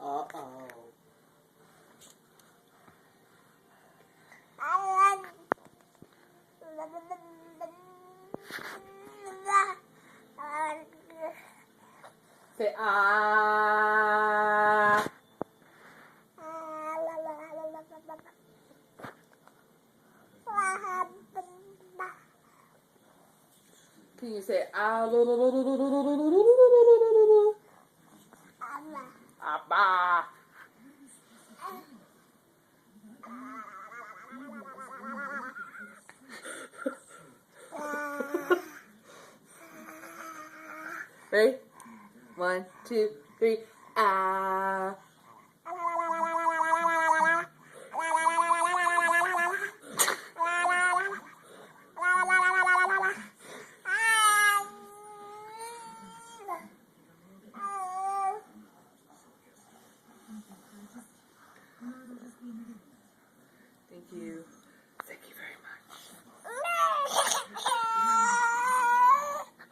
Uh-oh. Say ah. Can you say ah? Abba. Ready? 1, 2, 3. Ah. Thank you. Thank you very much.